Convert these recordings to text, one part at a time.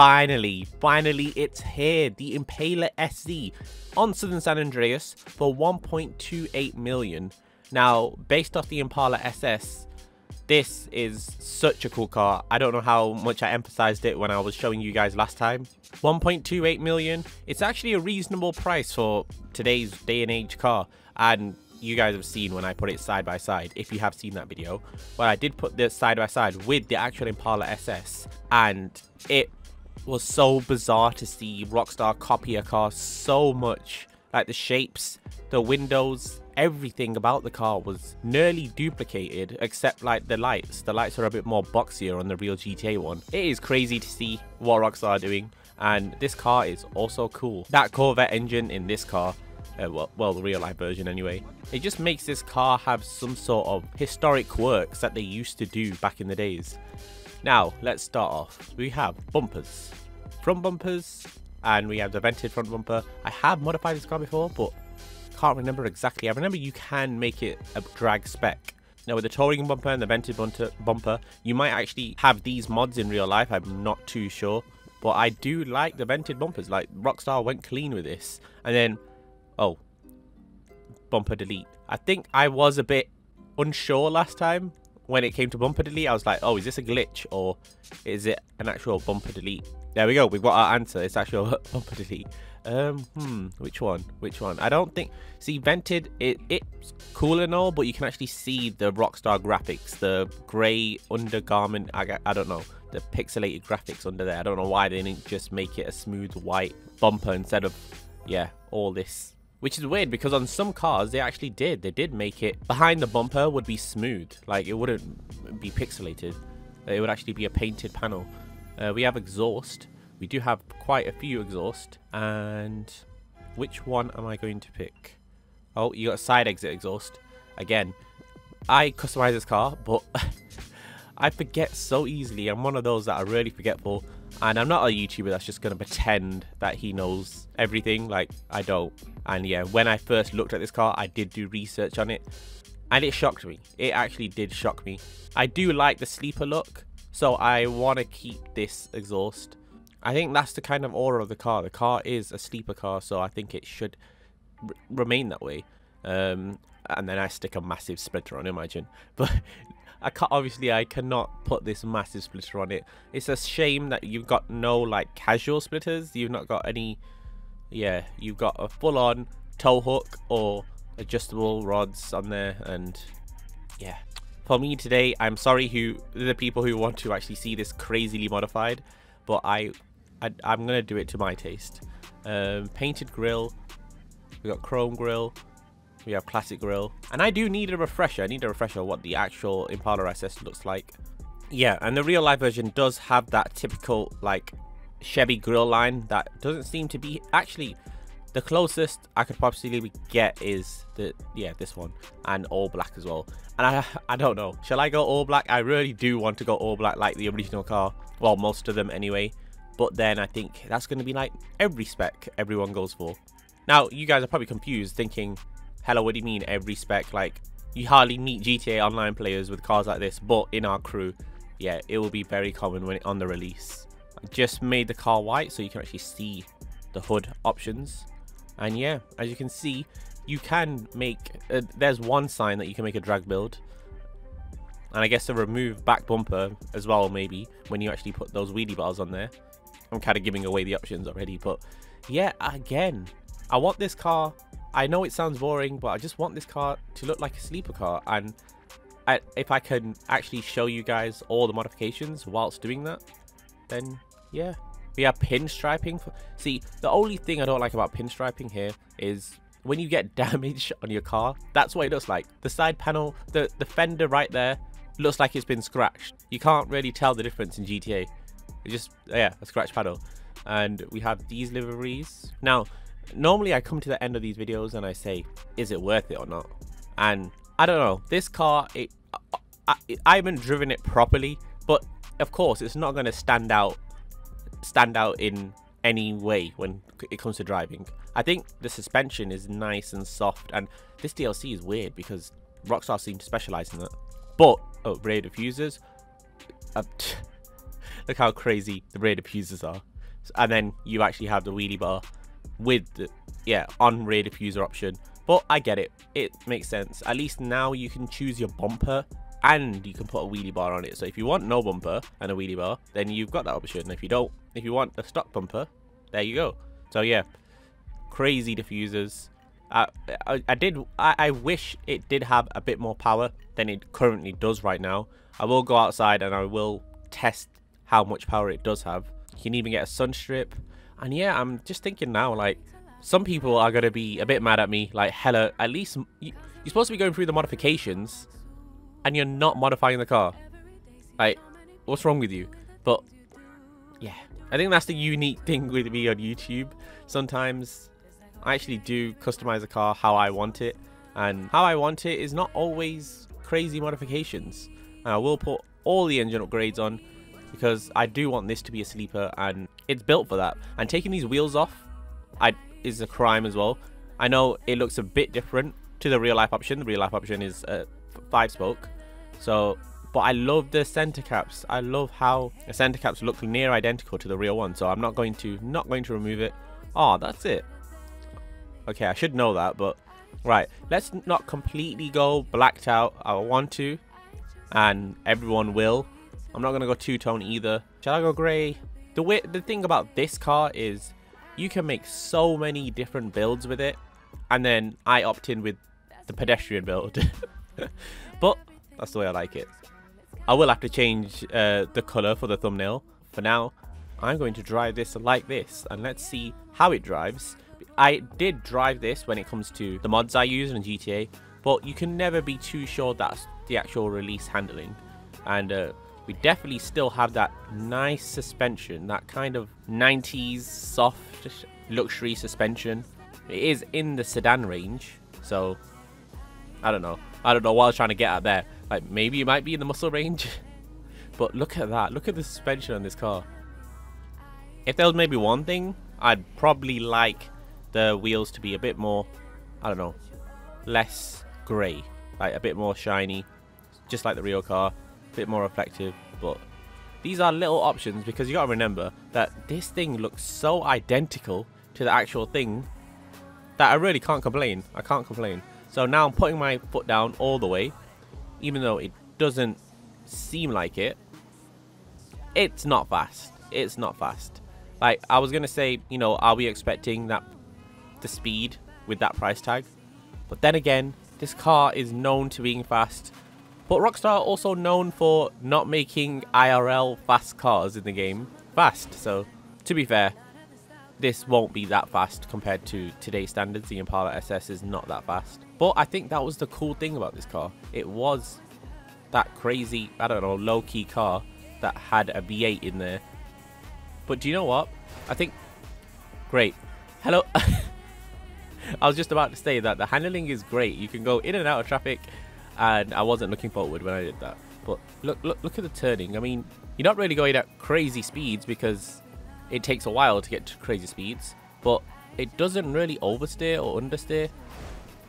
finally, it's here. The Impaler SZ on Southern San Andreas for 1.28 million. Now, based off the Impala SS, this is such a cool car. I don't know how much I emphasized it when I was showing you guys last time. 1.28 million. It's actually a reasonable price for today's day and age car. And you guys have seen when I put it side by side, if you have seen that video. Well, I did put this side by side with the actual Impala SS. And it was so bizarre to see Rockstar copy a car so much. Like the shapes, the windows, everything about the car was nearly duplicated except like the lights. The lights are a bit more boxier on the real GTA one. It is crazy to see what Rockstar are doing, and this car is also cool. That Corvette engine in this car, well, the real life version anyway, it just makes this car have some sort of historic quirks that they used to do back in the days. Now, let's start off. We have bumpers, front bumpers, and we have the vented front bumper. I have modified this car before, but can't remember exactly. I remember you can make it a drag spec. Now with the touring bumper and the vented bumper, you might actually have these mods in real life. I'm not too sure, but I do like the vented bumpers. Like Rockstar went clean with this. And then, oh, bumper delete. I think I was a bit unsure last time when it came to bumper delete. I was like, oh, is this a glitch or is it an actual bumper delete? There we go, we've got our answer. It's actual bumper delete. Which one? I don't think, see, vented, it's cool and all, but you can actually see the Rockstar graphics, the grey undergarment. I don't know, the pixelated graphics under there. I don't know why they didn't just make it a smooth white bumper instead of, yeah, all this. Which is weird because on some cars they actually did. They did make it behind the bumper would be smooth, like it wouldn't be pixelated. It would actually be a painted panel. We have exhaust. We do have quite a few exhaust. And which one am I going to pick? Oh, you got a side exit exhaust. Again, I customize this car, but I forget so easily. I'm one of those that are really forgetful. And I'm not a YouTuber that's just going to pretend that he knows everything. Like, I don't. And yeah, when I first looked at this car, I did do research on it. And it shocked me. It actually did shock me. I do like the sleeper look. So I want to keep this exhaust. I think that's the kind of aura of the car. The car is a sleeper car, so I think it should remain that way. And then I stick a massive splitter on it, imagine. But obviously I cannot put this massive splitter on it. It's a shame that you've got no like casual splitters. You've not got any. Yeah, you've got a full-on tow hook or adjustable rods on there, and yeah. For me today, I'm sorry the people who want to actually see this crazily modified, but I'm gonna do it to my taste. Painted grille, we got chrome grille, we have classic grille, and I do need a refresher. I need a refresher of what the actual Impala SS looks like. Yeah, and the real life version does have that typical like Chevy grille line that doesn't seem to be actually. The closest I could possibly get is this one, and all black as well. And I don't know, shall I go all black? I really do want to go all black like the original car, well, most of them anyway. But then I think that's going to be like every spec everyone goes for. Now you guys are probably confused, thinking, hello, what do you mean every spec? Like, you hardly meet GTA Online players with cars like this, but in our crew, yeah, it will be very common when on the release. I just made the car white so you can actually see the hood options. And yeah, as you can see, you can make, there's one sign that you can make a drag build. And I guess the remove back bumper as well, maybe, when you actually put those wheelie bars on there. I'm kind of giving away the options already, but yeah, again, I want this car, I know it sounds boring, but I just want this car to look like a sleeper car. And if I can actually show you guys all the modifications whilst doing that, then yeah. We have pinstriping. See, the only thing I don't like about pinstriping here is when you get damage on your car, that's what it looks like. The side panel, the fender right there, looks like it's been scratched. You can't really tell the difference in GTA. It's just, yeah, a scratch panel. And we have these liveries. Now, normally I come to the end of these videos and I say, is it worth it or not? And I don't know. This car, I haven't driven it properly, but of course, it's not going to stand out in any way when it comes to driving. I think the suspension is nice and soft, and this DLC is weird because Rockstar seem to specialize in that. But rear diffusers, look how crazy the rear diffusers are. and then you actually have the wheelie bar with the on rear diffuser option. But I get it, it makes sense. At least now you can choose your bumper and you can put a wheelie bar on it. So if you want no bumper and a wheelie bar, then you've got that option. If you don't, if you want a stock bumper, there you go. So yeah, crazy diffusers. I wish it did have a bit more power than it currently does right now. I will go outside and I will test how much power it does have. You can even get a sun strip. And yeah, I'm just thinking now, like, some people are going to be a bit mad at me. Like, hella, at least you're supposed to be going through the modifications and you're not modifying the car. Like, what's wrong with you? But yeah, I think that's the unique thing with me on YouTube. Sometimes I actually do customize a car how I want it, and how I want it is not always crazy modifications. And I will put all the engine upgrades on because I do want this to be a sleeper and it's built for that. And taking these wheels off is a crime as well. I know it looks a bit different to the real life option. The real life option is 5-spoke. So, but I love the center caps. I love how the center caps look near identical to the real one. So I'm not going to remove it. Oh, that's it. Okay, I should know that, but right, let's not completely go blacked out. I want to, and everyone will. I'm not gonna go two-tone either. Shall I go grey? The thing about this car is you can make so many different builds with it, and then I opt in with the pedestrian build. But that's the way I like it. I will have to change the color for the thumbnail. For now, I'm going to drive this like this, and let's see how it drives. I did drive this when it comes to the mods I use in GTA, but you can never be too sure that's the actual release handling. And we definitely still have that nice suspension, that kind of 90s soft luxury suspension. It is in the sedan range, so I don't know what I was trying to get at there. Like, maybe it might be in the muscle range. But look at that, look at the suspension on this car. If there was maybe one thing, I'd probably like the wheels to be a bit more, I don't know, less grey, like a bit more shiny, just like the real car, a bit more reflective. But these are little options because you gotta remember that this thing looks so identical to the actual thing that I really can't complain. I can't complain. So now I'm putting my foot down all the way, even though it doesn't seem like it. It's not fast. It's not fast. Like, I was gonna say, you know, are we expecting that the speed with that price tag? But then again, this car is known to being fast, but Rockstar are also known for not making IRL fast cars in the game fast. So to be fair, this won't be that fast compared to today's standards. The Impala SS is not that fast, but I think that was the cool thing about this car. It was that crazy, I don't know, low-key car that had a V8 in there. But do you know what? I think, great. Hello. I was just about to say that the handling is great. You can go in and out of traffic, and I wasn't looking forward when I did that. But look at the turning. I mean, you're not really going at crazy speeds because it takes a while to get to crazy speeds, but it doesn't really oversteer or understeer.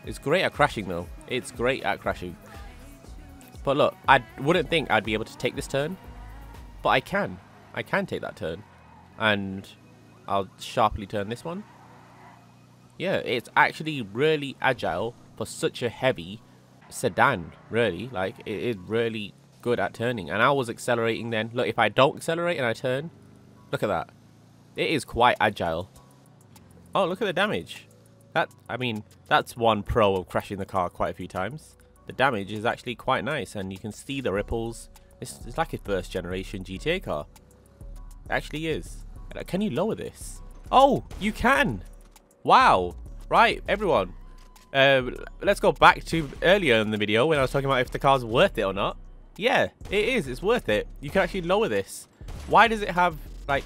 It's great at crashing though. It's great at crashing. But look, I wouldn't think I'd be able to take this turn, but I can. I can take that turn, and I'll sharply turn this one. Yeah, it's actually really agile for such a heavy sedan, really. Like, it is really good at turning. And I was accelerating then. Look, if I don't accelerate and I turn, look at that. It is quite agile. Oh, look at the damage. I mean, that's one pro of crashing the car quite a few times. The damage is actually quite nice, and you can see the ripples. It's like a first generation GTA car. It actually is. Can you lower this? Oh, you can. Wow. Right, everyone. Let's go back to earlier in the video when I was talking about if the car's worth it or not. Yeah, it is. It's worth it. You can actually lower this. Why does it have, like,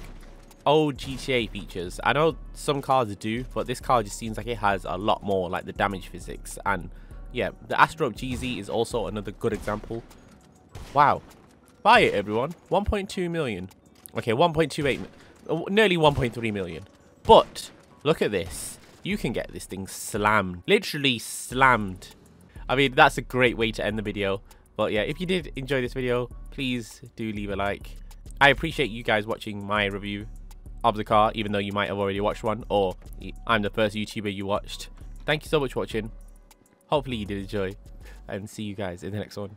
old GTA features? I know some cars do, but this car just seems like it has a lot more, like the damage physics. And yeah, the Astro GZ is also another good example. Wow. Buy it, everyone. 1.2 million. Okay, 1.28, nearly 1.3 million. But look at this. You can get this thing slammed. Literally slammed. I mean, that's a great way to end the video. But yeah, if you did enjoy this video, please do leave a like. I appreciate you guys watching my review of the car, even though you might have already watched one, or I'm the first YouTuber you watched. Thank you so much for watching. Hopefully you did enjoy, and see you guys in the next one.